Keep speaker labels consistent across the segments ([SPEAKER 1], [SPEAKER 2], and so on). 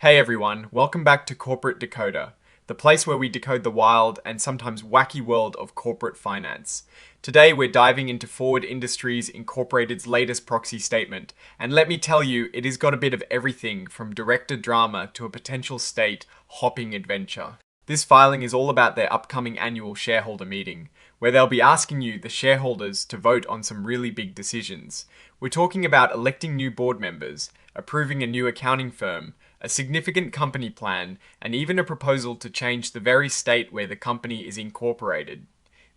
[SPEAKER 1] Hey everyone, welcome back to Corporate Decoder, the place where we decode the wild and sometimes wacky world of corporate finance. Today we're diving into Forward Industries Incorporated's latest proxy statement, and let me tell you, it has got a bit of everything from director drama to a potential state hopping adventure. This filing is all about their upcoming annual shareholder meeting, where they'll be asking you, the shareholders, to vote on some really big decisions. We're talking about electing new board members, approving a new accounting firm, a significant company plan, and even a proposal to change the very state where the company is incorporated.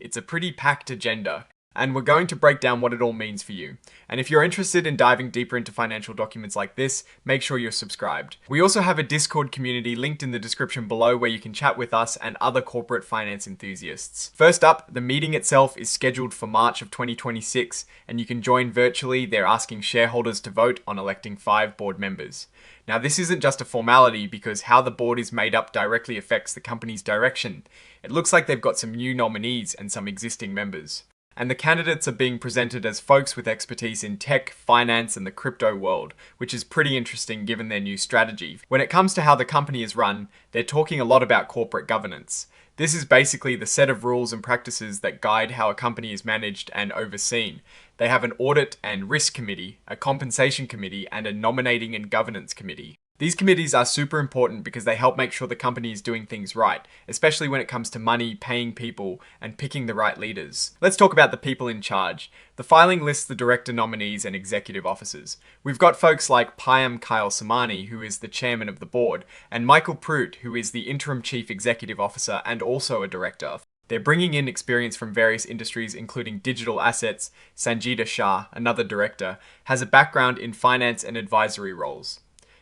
[SPEAKER 1] It's a pretty packed agenda, and we're going to break down what it all means for you. And if you're interested in diving deeper into financial documents like this, make sure you're subscribed. We also have a Discord community linked in the description below where you can chat with us and other corporate finance enthusiasts. First up, the meeting itself is scheduled for March of 2026, and you can join virtually. They're asking shareholders to vote on electing 5 board members. Now, this isn't just a formality because how the board is made up directly affects the company's direction. It looks like they've got some new nominees and some existing members. And the candidates are being presented as folks with expertise in tech, finance, and the crypto world, which is pretty interesting given their new strategy. When it comes to how the company is run, they're talking a lot about corporate governance. This is basically the set of rules and practices that guide how a company is managed and overseen. They have an audit and risk committee, a compensation committee, and a nominating and governance committee. These committees are super important because they help make sure the company is doing things right, especially when it comes to money, paying people, and picking the right leaders. Let's talk about the people in charge. The filing lists the director nominees and executive officers. We've got folks like Payam Samani, who is the chairman of the board, and Michael Prout, who is the interim chief executive officer and also a director. They're bringing in experience from various industries, including digital assets. Sanjita Shah, another director, has a background in finance and advisory roles.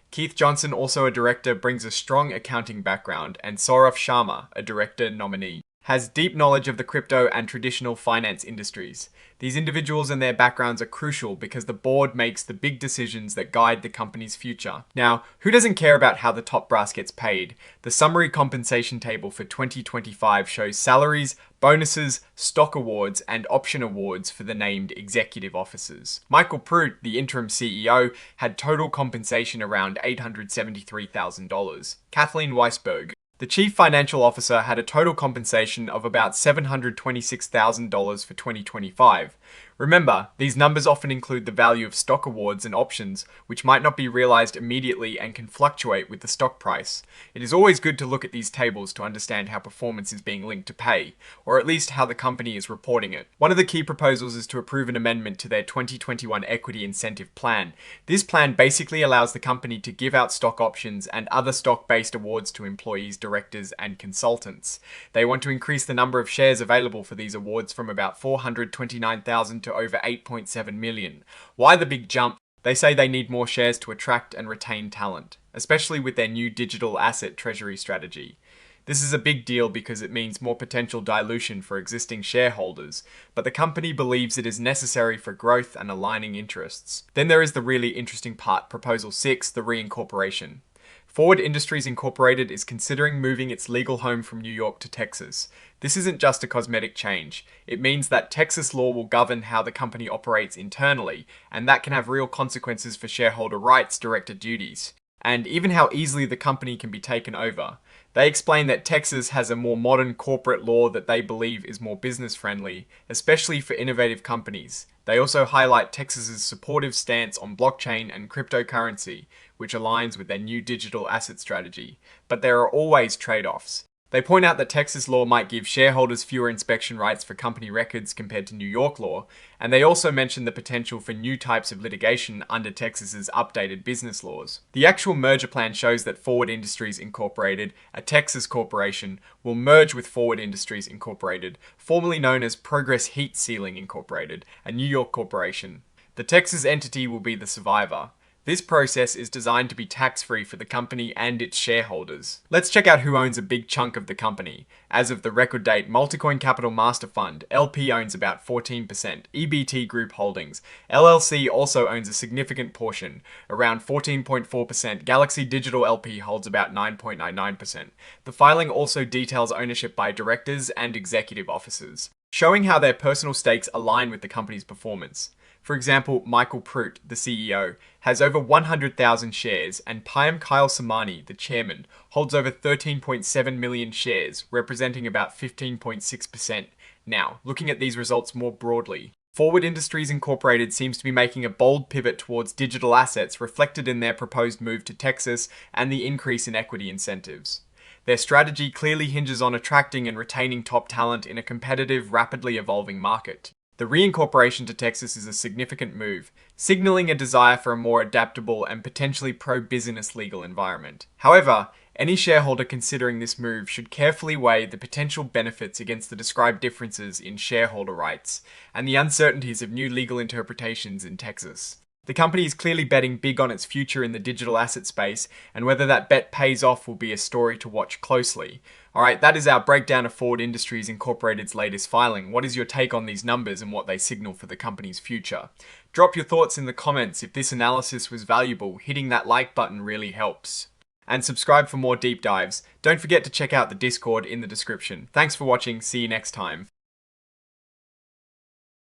[SPEAKER 1] Keith Johnson, also a director, brings a strong accounting background, and Saurav Sharma, a director nominee, has deep knowledge of the crypto and traditional finance industries. These individuals and their backgrounds are crucial because the board makes the big decisions that guide the company's future. Now, who doesn't care about how the top brass gets paid? The summary compensation table for 2025 shows salaries, bonuses, stock awards, and option awards for the named executive officers. Michael Prout, the interim CEO, had total compensation around $873,000. Kathleen Weisberg, the chief financial officer, had a total compensation of about $726,000 for 2025. Remember, these numbers often include the value of stock awards and options, which might not be realized immediately and can fluctuate with the stock price. It is always good to look at these tables to understand how performance is being linked to pay, or at least how the company is reporting it. One of the key proposals is to approve an amendment to their 2021 Equity Incentive Plan. This plan basically allows the company to give out stock options and other stock-based awards to employees, directors, and consultants. They want to increase the number of shares available for these awards from about 429,000 to over 8.7 million. Why the big jump? They say they need more shares to attract and retain talent, especially with their new digital asset treasury strategy. This is a big deal because it means more potential dilution for existing shareholders, but the company believes it is necessary for growth and aligning interests. Then there is the really interesting part, Proposal 6, the reincorporation. Forward Industries Incorporated is considering moving its legal home from New York to Texas. This isn't just a cosmetic change. It means that Texas law will govern how the company operates internally, and that can have real consequences for shareholder rights, director duties, and even how easily the company can be taken over. They explain that Texas has a more modern corporate law that they believe is more business friendly, especially for innovative companies. They also highlight Texas's supportive stance on blockchain and cryptocurrency, which aligns with their new digital asset strategy. But there are always trade-offs. They point out that Texas law might give shareholders fewer inspection rights for company records compared to New York law, and they also mention the potential for new types of litigation under Texas's updated business laws. The actual merger plan shows that Forward Industries Incorporated, a Texas corporation, will merge with Forward Industries Incorporated, formerly known as Progress Heat Sealing Incorporated, a New York corporation. The Texas entity will be the survivor. This process is designed to be tax-free for the company and its shareholders. Let's check out who owns a big chunk of the company. As of the record date, Multicoin Capital Master Fund, LP, owns about 14%. EBT Group Holdings, LLC, also owns a significant portion, around 14.4%. Galaxy Digital LP holds about 9.99%. The filing also details ownership by directors and executive officers, showing how their personal stakes align with the company's performance. For example, Michael Prout, the CEO, has over 100,000 shares, and Payam Kyle Samani, the chairman, holds over 13.7 million shares, representing about 15.6%. Now, looking at these results more broadly, Forward Industries Incorporated seems to be making a bold pivot towards digital assets reflected in their proposed move to Texas and the increase in equity incentives. Their strategy clearly hinges on attracting and retaining top talent in a competitive, rapidly evolving market. The reincorporation to Texas is a significant move, signaling a desire for a more adaptable and potentially pro-business legal environment. However, any shareholder considering this move should carefully weigh the potential benefits against the described differences in shareholder rights and the uncertainties of new legal interpretations in Texas. The company is clearly betting big on its future in the digital asset space, and whether that bet pays off will be a story to watch closely. Alright, that is our breakdown of Forward Industries Incorporated's latest filing. What is your take on these numbers and what they signal for the company's future? Drop your thoughts in the comments. If this analysis was valuable, hitting that like button really helps. And subscribe for more deep dives. Don't forget to check out the Discord in the description. Thanks for watching, see you next time.